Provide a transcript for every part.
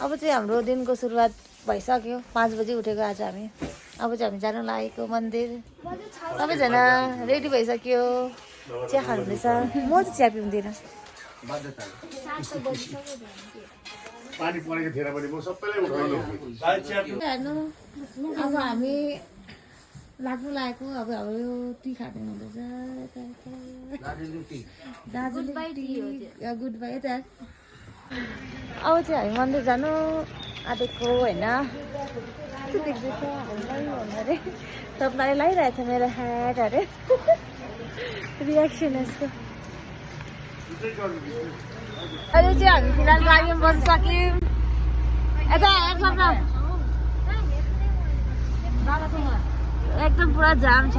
अब चाहिँ हाम्रो दिनको सुरुवात भइसक्यो 5 बजी उठेको आज हामी अब चाहिँ हामी जानु लागेको मन्दिर सबैजना रेडी भइसक्यो चिया खानुहुँदैछ म चाहिँ चिया पिउँदिनँ पानी परेको थिएन भने म सबैलाई उठाउनु हेर्नु अब हामी लाग्नु लागेको अब हाम्रो यो टी खाने हुँदैछ दार्जिलिङ टी गुड बाई यता अब चाहिँ हामी मन्दिर जानु आँटेको होइन देख्दैछ हामीलाई सबलाई लगाइरहेछ मेरो ह्याट अरे रियाक्सन यसको अहिले चाहिँ हामी फिलहाल गाडीमा बस्न सक्यौँ यता एकदम पुरा जाम छ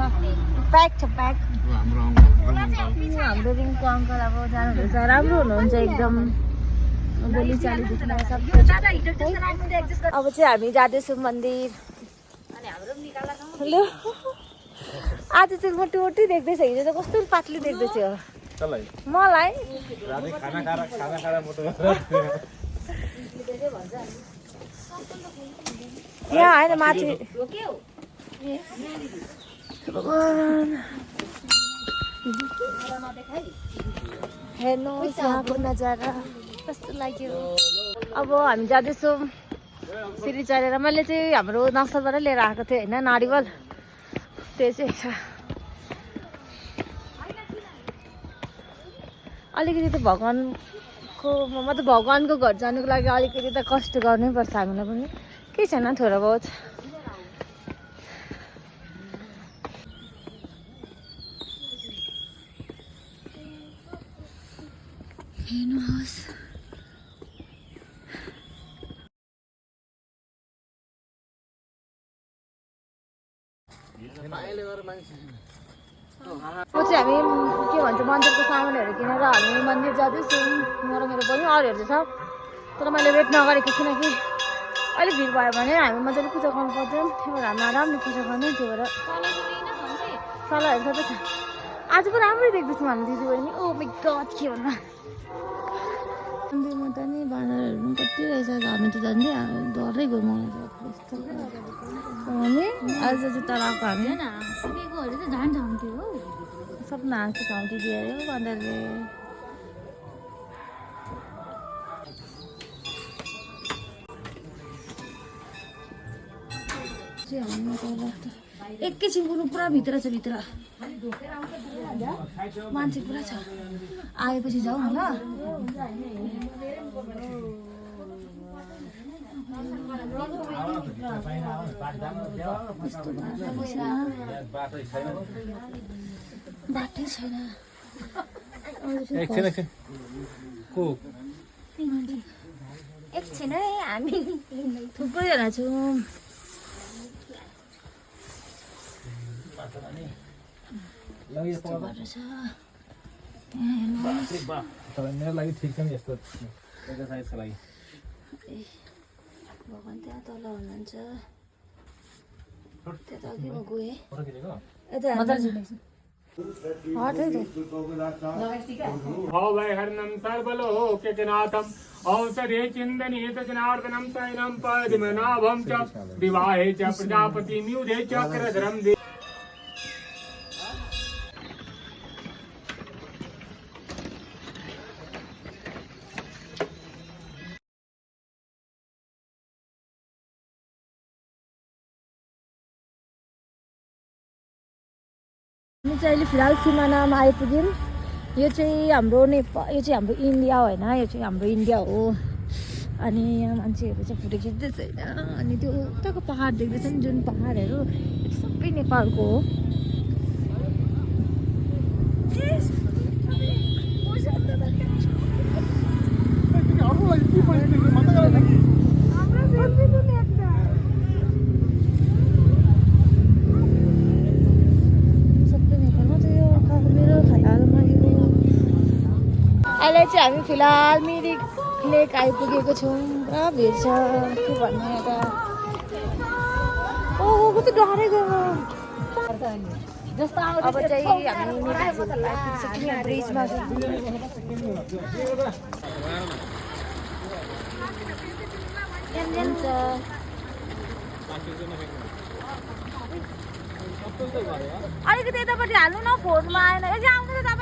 प्याक छ प्याक हाम्रो रिङको अङ्कल अब जानुहुँदैछ राम्रो हुनुहुन्छ एकदम बोली चालीदेखि अब चाहिँ हामी जाँदैछौँ मन्दिर हेलो आज चाहिँ मोटी मोटी देख्दैछ हिजो त कस्तो पातली देख्दैछ मलाई यहाँ होइन माथि हेर्नुहोस् यहाँको नजारा कस्तो लाग्यो अब हामी जाँदैछौँ सिँढी चढेर मैले चाहिँ हाम्रो नक्सलबाट लिएर आएको थिएँ होइन नारिवल त्यो चाहिँ छ अलिकति त भगवान्को मतलब भगवान्को घर जानुको लागि अलिकति त कष्ट गर्नै पर्छ हामीलाई पनि केही छैन थोडा बहुत हेर्नुहोस् चाहिँ हामी के भन्छ मन्दिरको सामानहरू किनेर हामी मन्दिर जाँदैछौँ म र मेरो पनि अरूहरू छ तर मैले वेट नगरेको किनकि अलिक भिड भयो भने हामी मजाले पूजा गर्नु पर्दैन त्यही भएर हामी आरामले पूजा गर्ने त्यही भएर सल्लाहहरू सबै छ आज पो राम्रै देख्दैछौँ हामी दिदीबहिनी ओ माइ गड के भन्नु मन्दिरमा त नि बाँदरहरू पनि कति रहेछ हामी त झन् डरै गयो मलाई आज जुत्ता लगाएको हामी सिकेकोहरू चाहिँ झन् झम्थ्यो हो सब नाच्छ झम्टी दिएर बाँदरले एकैछिन पुग्नु पुरा भित्र छ भित्र मान्छे पुरा छ आएपछि जाउँ न ल बाटै छैन एकछिन है हामी थुप्रैजना छौँ मेरो लागि ठिक छ नि यस्तो एक्सर्साइजको लागि भगवान् त्यहाँ तल हुनुहुन्छ त्यता अघि म गएँ हर्णम सर्वलोकनाथम औषधे चिंदनीत जनार्दनम शयनम पद्मनाभम च विवाहे च प्रजापति म्यूधे चक्रधरम दे हामी चाहिँ अहिले फिलहाल सिमानामा आइपुग्यौँ यो चाहिँ हाम्रो नेपाल यो चाहिँ हाम्रो इन्डिया होइन यो चाहिँ हाम्रो इन्डिया हो अनि यहाँ मान्छेहरू चाहिँ फोटो खिच्दैछ होइन अनि त्यो उताको पहाड देख्दैछ नि जुन पहाडहरू त्यो सबै नेपालको हो अहिले चाहिँ हामी फिलहाल मिरिक लेक आइपुगेको छौँ पुरा भिड छ के भन्ने यता ओहो कति डरै गयो अब चाहिँ हामी मिरिक ब्रिजमा हुन्छ अलिकति यतापट्टि हाल्नु न फोनमा आएन आउनु त तपाईँ